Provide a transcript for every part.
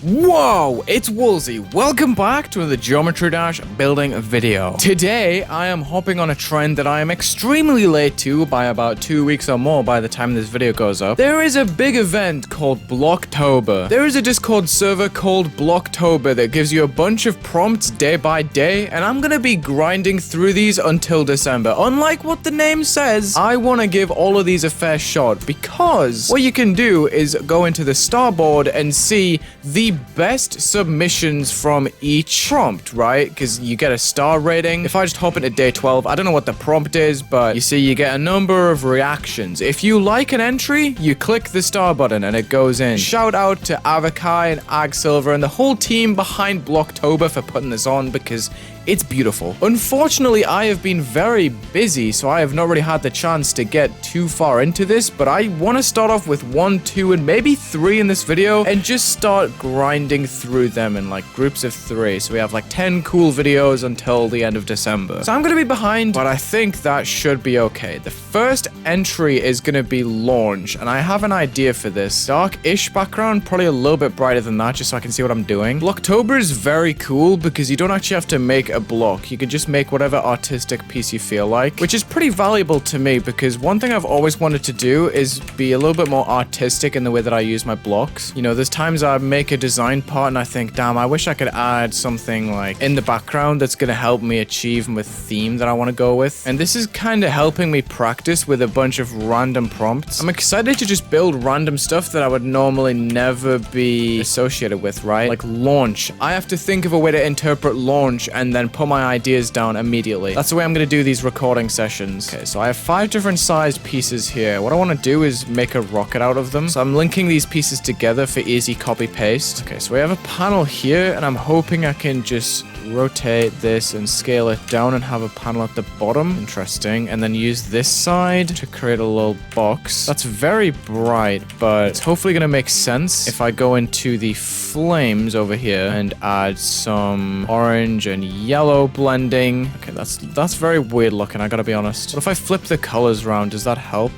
Whoa, it's Wulzy. Welcome back to the Geometry Dash building video. Today, I am hopping on a trend that I am extremely late to by about 2 weeks or more by the time this video goes up. There is a big event called Blocktober. There is a Discord server called Blocktober that gives you a bunch of prompts day by day, and I'm gonna be grinding through these until December. Unlike what the name says, I want to give all of these a fair shot because what you can do is go into the starboard and see the best submissions from each prompt, right? Because you get a star rating. If I just hop into day 12, I don't know what the prompt is, but you see you get a number of reactions. If you like an entry, you click the star button and it goes in. Shout out to Avakai and Ag Silver and the whole team behind Blocktober for putting this on because it's beautiful. Unfortunately, I have been very busy, so I have not really had the chance to get too far into this, but I want to start off with 1, 2, and maybe 3 in this video and just start grinding through them in like groups of 3. So we have like 10 cool videos until the end of December. So I'm going to be behind, but I think that should be okay. The first entry is going to be launch, and I have an idea for this. Dark-ish background, probably a little bit brighter than that, just so I can see what I'm doing. Blocktober is very cool because you don't actually have to make a block. You can just make whatever artistic piece you feel like, which is pretty valuable to me because one thing I've always wanted to do is be a little bit more artistic in the way that I use my blocks. You know, there's times I make a design part and I think, damn, I wish I could add something like in the background that's going to help me achieve with theme that I want to go with. And this is kind of helping me practice with a bunch of random prompts. I'm excited to just build random stuff that I would normally never be associated with, right? Like launch. I have to think of a way to interpret launch and then put my ideas down immediately. That's the way I'm going to do these recording sessions. Okay, so I have 5 different sized pieces here. What I want to do is make a rocket out of them. So I'm linking these pieces together for easy copy paste. Okay, so we have a panel here and I'm hoping I can just rotate this and scale it down and have a panel at the bottom. Interesting. And then use this side to create a little box. That's very bright, but it's hopefully going to make sense if I go into the flames over here and add some orange and yellow blending. Okay, that's very weird looking, I gotta be honest. What if I flip the colors around? Does that help?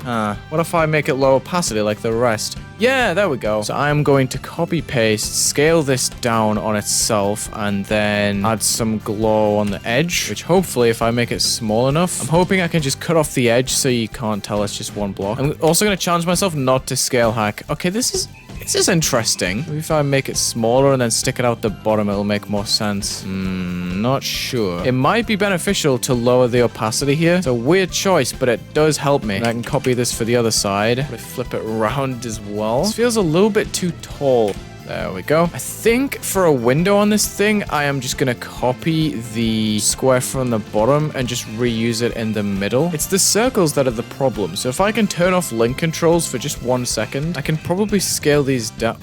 What if I make it low opacity like the rest? Yeah, there we go. So I'm going to copy paste, scale this down on itself, and then add some glow on the edge, which hopefully if I make it small enough, I'm hoping I can just cut off the edge so you can't tell it's just one block. I'm also going to challenge myself not to scale hack. Okay, this is interesting. Maybe if I make it smaller and then stick it out the bottom, it'll make more sense. Not sure. It might be beneficial to lower the opacity here. It's a weird choice, but it does help me. And I can copy this for the other side. But flip it around as well. This feels a little bit too tall. There we go. I think for a window on this thing, I am just going to copy the square from the bottom and just reuse it in the middle. It's the circles that are the problem. So if I can turn off link controls for just 1 second, I can probably scale these down.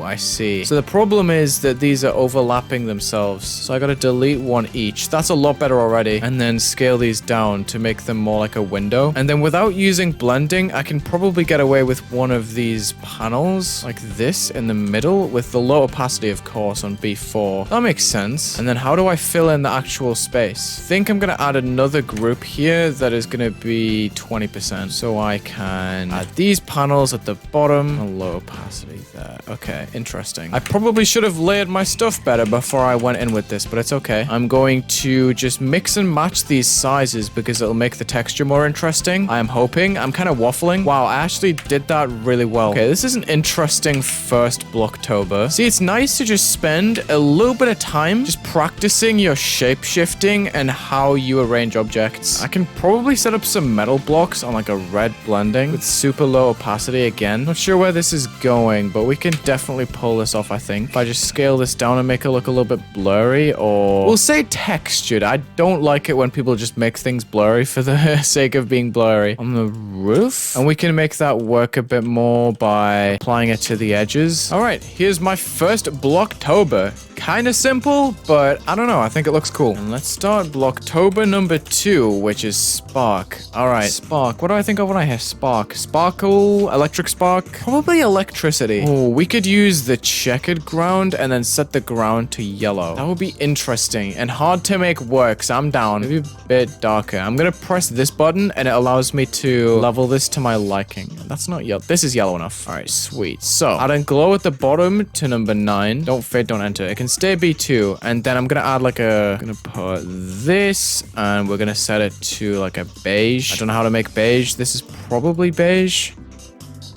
I see. So the problem is that these are overlapping themselves. So I gotta delete one each. That's a lot better already. And then scale these down to make them more like a window. And then without using blending, I can probably get away with one of these panels like this in the middle with the low opacity, of course, on B4. That makes sense. And then how do I fill in the actual space? I think I'm gonna add another group here that is gonna be 20%. So I can add these panels at the bottom. A low opacity there. Okay. Interesting. I probably should have layered my stuff better before I went in with this, but it's okay. I'm going to just mix and match these sizes because it'll make the texture more interesting. I am hoping. I'm kind of waffling. Wow, I actually did that really well. Okay, this is an interesting first Blocktober. See, it's nice to just spend a little bit of time just practicing your shape shifting and how you arrange objects. I can probably set up some metal blocks on like a red blending with super low opacity again. Not sure where this is going, but we can definitely pull this off, I think. If I just scale this down and make it look a little bit blurry, or we'll say textured. I don't like it when people just make things blurry for the sake of being blurry. On the roof, and we can make that work a bit more by applying it to the edges. All right, here's my first Blocktober. kind of simple, but I don't know. I think it looks cool. And let's start Blocktober number 2, which is spark. All right, spark. What do I think of when I hear spark? Sparkle, electric spark, probably electricity. Oh, we could use the checkered ground and then set the ground to yellow. That would be interesting and hard to make work, so I'm down. Maybe a bit darker. I'm gonna press this button and it allows me to level this to my liking. That's not yellow. This is yellow enough. All right, sweet. So add a glow at the bottom to number 9. Don't fade, don't enter. It can stay B2, and then I'm gonna add like I'm gonna put this, and we're gonna set it to like a beige. I don't know how to make beige. This is probably beige.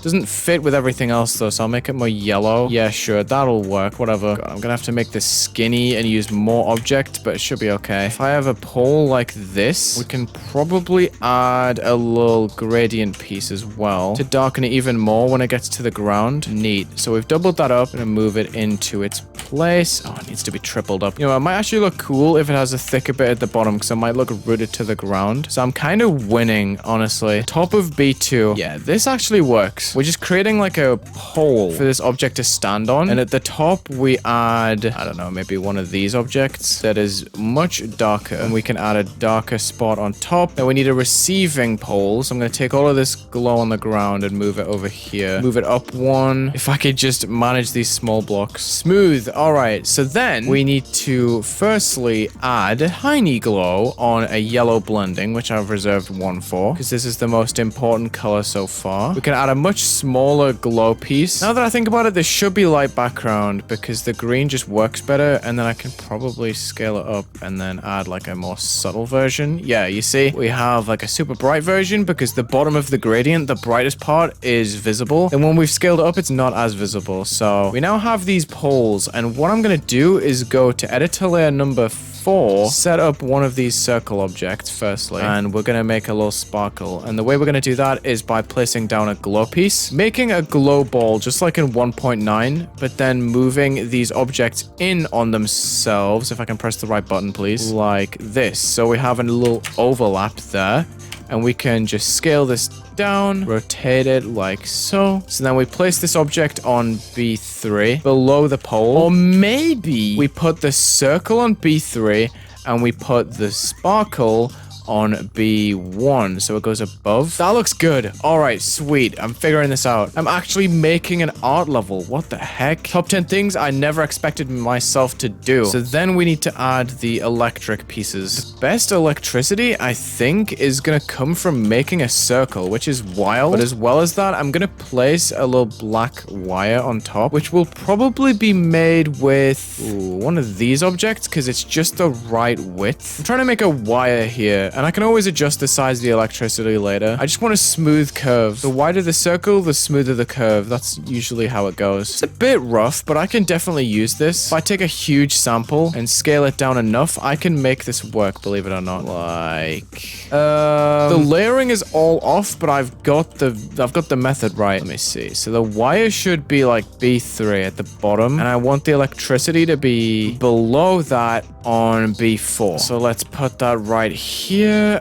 Doesn't fit with everything else though, so I'll make it more yellow. Yeah, sure, that'll work, whatever. God, I'm gonna have to make this skinny and use more object, but it should be okay. If I have a pole like this, we can probably add a little gradient piece as well to darken it even more when it gets to the ground. Neat. So we've doubled that up. I'm gonna move it into its place. Oh, it needs to be tripled up. You know, it might actually look cool if it has a thicker bit at the bottom, because it might look rooted to the ground. So I'm kind of winning, honestly. Top of B2. Yeah, this actually works. We're just creating like a pole for this object to stand on. And at the top, we add, I don't know, maybe one of these objects that is much darker. And we can add a darker spot on top. Then we need a receiving pole. So I'm going to take all of this glow on the ground and move it over here. Move it up 1. If I could just manage these small blocks. Smooth. All right. So then we need to firstly add tiny glow on a yellow blending, which I've reserved 1 for, because this is the most important color so far. We can add a much smaller glow piece. Now that I think about it, this should be light background because the green just works better, and then I can probably scale it up and then add like a more subtle version. Yeah, you see, we have like a super bright version because the bottom of the gradient, the brightest part, is visible. And when we've scaled it up, it's not as visible. So we now have these poles, and what I'm gonna do is go to editor layer number 4, set up one of these circle objects firstly, and we're gonna make a little sparkle. And the way we're gonna do that is by placing down a glow piece, making a glow ball just like in 1.9, but then moving these objects in on themselves. If I can press the right button, please, like this. So we have a little overlap there, and we can just scale this down, rotate it like so. So then we place this object on B3 below the pole, or maybe we put the circle on B3 and we put the sparkle on B1, so it goes above. That looks good. All right, sweet. I'm figuring this out. I'm actually making an art level. What the heck? Top 10 things I never expected myself to do. So then we need to add the electric pieces. The best electricity, I think, is gonna come from making a circle, which is wild. But as well as that, I'm gonna place a little black wire on top, which will probably be made with one of these objects, because it's just the right width. I'm trying to make a wire here, and I can always adjust the size of the electricity later. I just want a smooth curve. The wider the circle, the smoother the curve. That's usually how it goes. It's a bit rough, but I can definitely use this. If I take a huge sample and scale it down enough, I can make this work, believe it or not. Like, the layering is all off, but I've got the method right. Let me see. So the wire should be like B3 at the bottom, and I want the electricity to be below that on B4. So let's put that right here.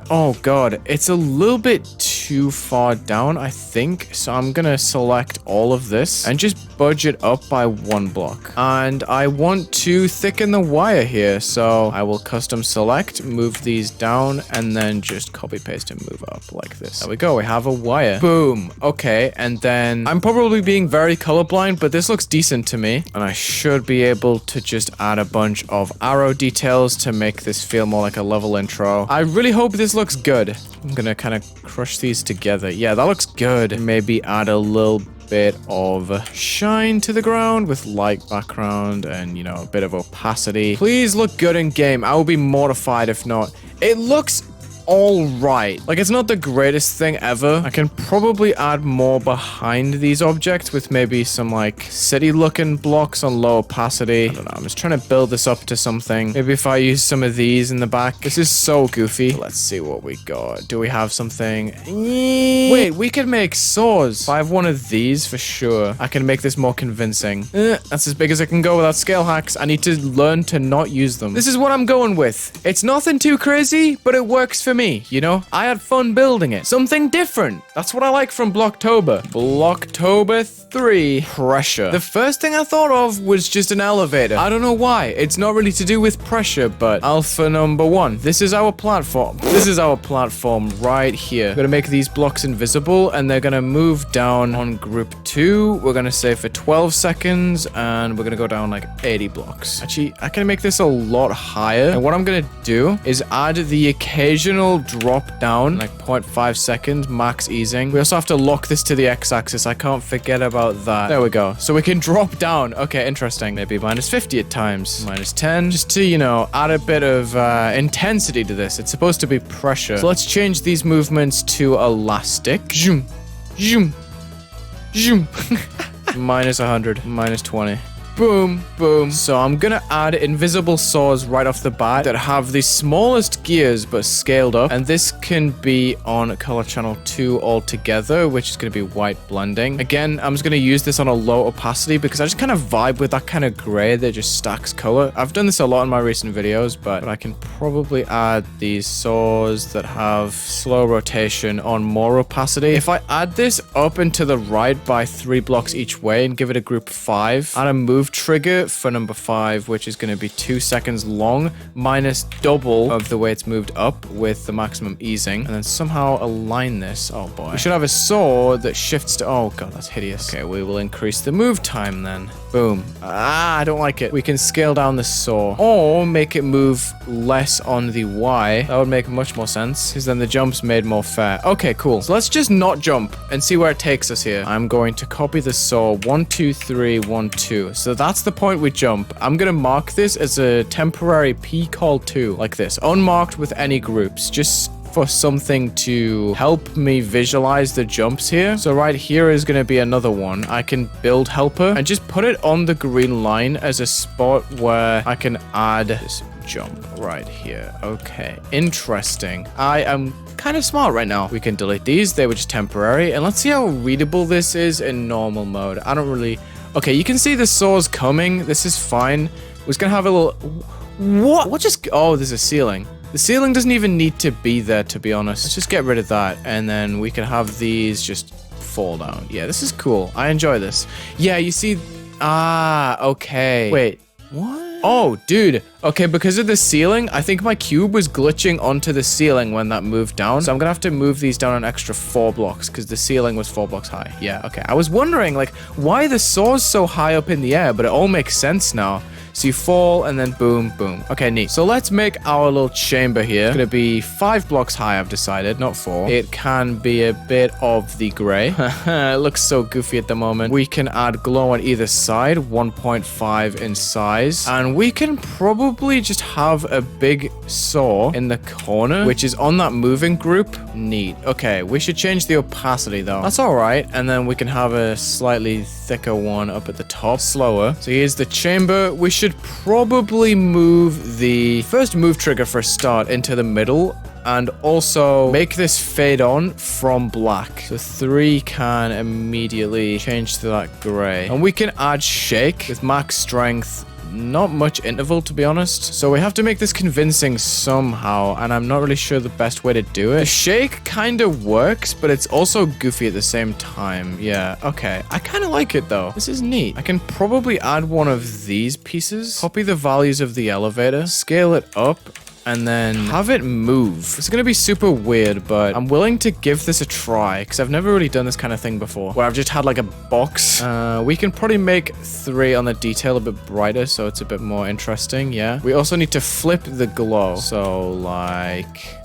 Oh god, it's a little bit too far down, I think. So I'm gonna select all of this and just budge it up by 1 block. And I want to thicken the wire here, so I will custom select, move these down, and then just copy paste and move up like this. There we go, we have a wire. Boom. Okay, and then I'm probably being very colorblind, but this looks decent to me. And I should be able to just add a bunch of arrow details to make this feel more like a level intro. I really hope this looks good. I'm gonna kind of crush these together. Yeah, that looks good. Maybe add a little bit of shine to the ground with light background and, you know, a bit of opacity. Please look good in game. I will be mortified if not. It looks all right. Like, it's not the greatest thing ever. I can probably add more behind these objects with maybe some like city looking blocks on low opacity. I don't know. I'm just trying to build this up to something. Maybe if I use some of these in the back. This is so goofy. Let's see what we got. Do we have something? Wait, we could make saws. If I have one of these for sure, I can make this more convincing. That's as big as I can go without scale hacks. I need to learn to not use them. This is what I'm going with. It's nothing too crazy, but it works for me, you know? I had fun building it. Something different. That's what I like from Blocktober. Blocktober 3, pressure. The first thing I thought of was just an elevator. I don't know why. It's not really to do with pressure, but alpha number 1. This is our platform. This is our platform right here. We're gonna make these blocks invisible, and they're gonna move down on group 2. We're gonna say for 12 seconds, and we're gonna go down like 80 blocks. Actually, I can make this a lot higher. And what I'm gonna do is add the occasional drop down, like 0.5 seconds, max easing. We also have to lock this to the x-axis. I can't forget about that. There we go. So we can drop down. Okay, interesting. Maybe minus 50 at times. Minus 10. Just to, you know, add a bit of intensity to this. It's supposed to be pressure. So let's change these movements to elastic. Zoom. Zoom. Zoom. Minus 100. Minus 20. Boom, boom. So I'm gonna add invisible saws right off the bat that have the smallest gears but scaled up. And this can be on color channel 2 altogether, which is gonna be white blending. Again, I'm just gonna use this on a low opacity because I just kind of vibe with that kind of gray that just stacks color. I've done this a lot in my recent videos, but I can probably add these saws that have slow rotation on more opacity. If I add this up and to the right by 3 blocks each way and give it a group 5, add a move trigger for number 5, which is going to be 2 seconds long, minus double of the way it's moved up with the maximum easing, and then somehow align this. Oh boy. We should have a saw that shifts to... Oh god, that's hideous. Okay, we will increase the move time then. Boom. I don't like it. We can scale down the saw or make it move less on the Y. That would make much more sense because then the jump's made more fair. Okay, cool. So let's just not jump and see where it takes us here. I'm going to copy the saw 1, 2, 3, 1, 2. So that's the point we jump. I'm going to mark this as a temporary P call 2 like this, unmarked with any groups, just for something to help me visualize the jumps here. So right here is going to be another one. I can build helper and just put it on the green line as a spot where I can add this jump right here. Okay, interesting. I am kind of smart right now. We can delete these. They were just temporary. And let's see how readable this is in normal mode. I don't really... Okay, you can see the saws coming. This is fine. We're just going to have a little... What just... Oh, there's a ceiling. The ceiling doesn't even need to be there, to be honest. Let's just get rid of that, and then we can have these just fall down. Yeah, this is cool. I enjoy this. Yeah, you see... Ah, okay. Wait, what? Oh, dude. Okay, because of the ceiling, I think my cube was glitching onto the ceiling when that moved down. So I'm gonna have to move these down an extra 4 blocks because the ceiling was 4 blocks high. Yeah, okay. I was wondering, like, why the saw's so high up in the air, but it all makes sense now. So you fall and then boom, boom. Okay, neat. So let's make our little chamber here. It's gonna be 5 blocks high, I've decided, not 4. It can be a bit of the gray. It looks so goofy at the moment. We can add glow on either side, 1.5 in size. And we can probably just have a big saw in the corner, which is on that moving group. Neat. Okay, we should change the opacity though. That's all right. And then we can have a slightly thicker one up at the top, slower. So here's the chamber. We should probably move the first move trigger for a start into the middle and also make this fade on from black. So 3 can immediately change to that gray. And we can add shake with max strength. Not much interval, to be honest. So we have to make this convincing somehow, and I'm not really sure the best way to do it. The shake kind of works, but it's also goofy at the same time. Yeah, okay. I kind of like it, though. This is neat. I can probably add one of these pieces, copy the values of the elevator, scale it up, and then have it move. It's gonna be super weird, but I'm willing to give this a try because I've never really done this kind of thing before where I've just had like a box. We can probably make 3 on the detail a bit brighter so it's a bit more interesting. Yeah, we also need to flip the glow, so like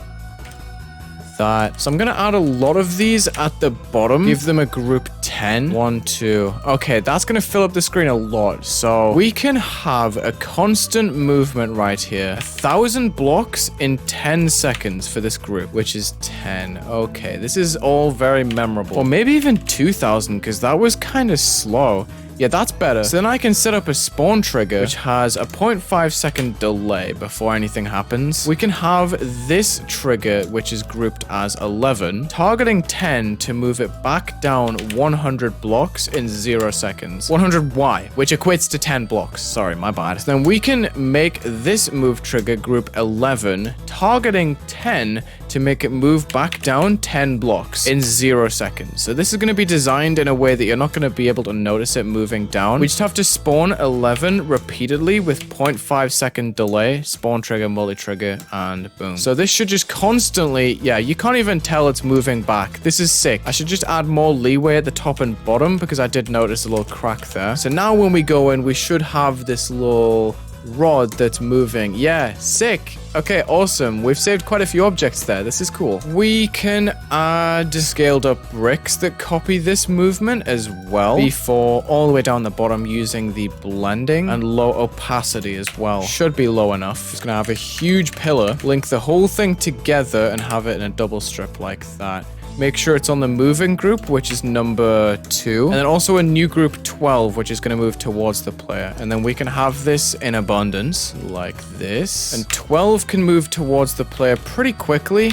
that. So I'm gonna add a lot of these at the bottom, give them a group 10. 1, 2. Okay, that's gonna fill up the screen a lot. So we can have a constant movement right here. 1,000 blocks in 10 seconds for this group, which is 10. Okay, this is all very memorable. Or maybe even 2,000 because that was kind of slow. Yeah, that's better. So then I can set up a spawn trigger, which has a 0.5 second delay before anything happens. We can have this trigger, which is grouped as 11, targeting 10 to move it back down 100 blocks in 0 seconds. 100Y, which equates to 10 blocks. Sorry, my bad. So then we can make this move trigger group 11, targeting 10 to make it move back down 10 blocks in 0 seconds. So this is going to be designed in a way that you're not going to be able to notice it moving down. We just have to spawn 11 repeatedly with 0.5 second delay, spawn trigger, multi-trigger, and boom. So this should just constantly, yeah, you can't even tell it's moving back. This is sick. I should just add more leeway at the top and bottom because I did notice a little crack there. So now when we go in, we should have this little rod that's moving. Yeah, sick. Okay, awesome. We've saved quite a few objects there. This is cool. We can add scaled up bricks that copy this movement as well. B4 all the way down the bottom using the blending and low opacity as well. Should be low enough. It's gonna have a huge pillar, link the whole thing together and have it in a double strip like that. Make sure it's on the moving group, which is number 2. And then also a new group 12, which is going to move towards the player. And then we can have this in abundance, like this. And 12 can move towards the player pretty quickly,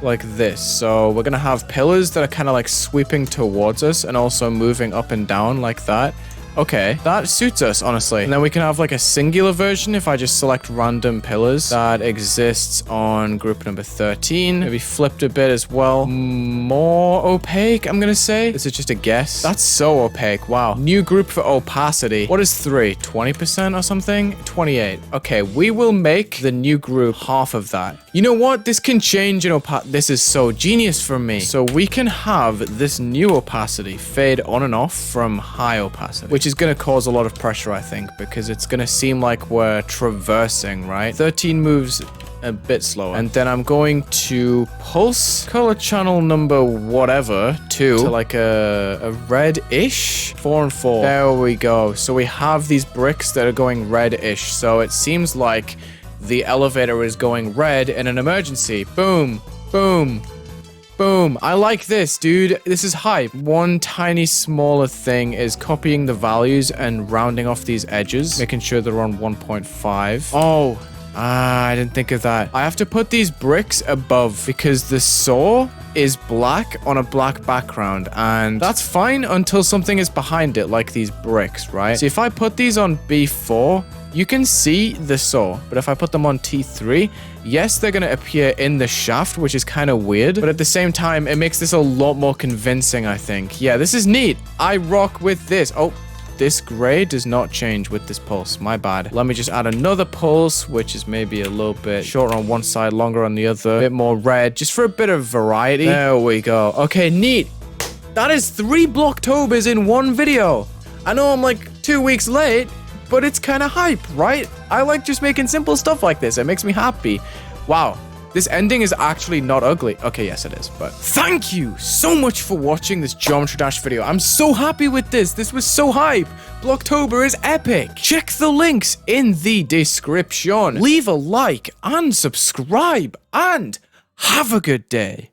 like this. So we're going to have pillars that are kind of like sweeping towards us and also moving up and down like that. Okay, that suits us, honestly. And then we can have like a singular version if I just select random pillars that exists on group number 13. Maybe flipped a bit as well. More opaque, I'm gonna say. This is just a guess. That's so opaque. Wow. New group for opacity. What is 3? 20% or something? 28. Okay, we will make the new group half of that. You know what? This can change in opacity. This is so genius for me. So we can have this new opacity fade on and off from high opacity, which is going to cause a lot of pressure, I think, because it's going to seem like we're traversing, right? 13 moves a bit slower. And then I'm going to pulse color channel number whatever 2 to like a red-ish 4 and 4. There we go. So we have these bricks that are going red-ish. So it seems like the elevator is going red in an emergency. Boom, boom, boom. I like this, dude. This is hype. One tiny smaller thing is copying the values and rounding off these edges, making sure they're on 1.5. Oh, I didn't think of that. I have to put these bricks above because the saw is black on a black background, and that's fine until something is behind it, like these bricks, right? So if I put these on B4, you can see the saw, but if I put them on T3, yes, they're going to appear in the shaft, which is kind of weird, but at the same time, it makes this a lot more convincing, I think. Yeah, this is neat. I rock with this. Oh, this gray does not change with this pulse. My bad. Let me just add another pulse, which is maybe a little bit shorter on one side, longer on the other, a bit more red, just for a bit of variety. There we go. Okay, neat. That is 3 Blocktobers in one video. I know I'm like 2 weeks late, but it's kind of hype, right? I like just making simple stuff like this. It makes me happy. Wow. This ending is actually not ugly. Okay, yes, it is, but thank you so much for watching this Geometry Dash video. I'm so happy with this. This was so hype. Blocktober is epic. Check the links in the description. Leave a like and subscribe, and have a good day.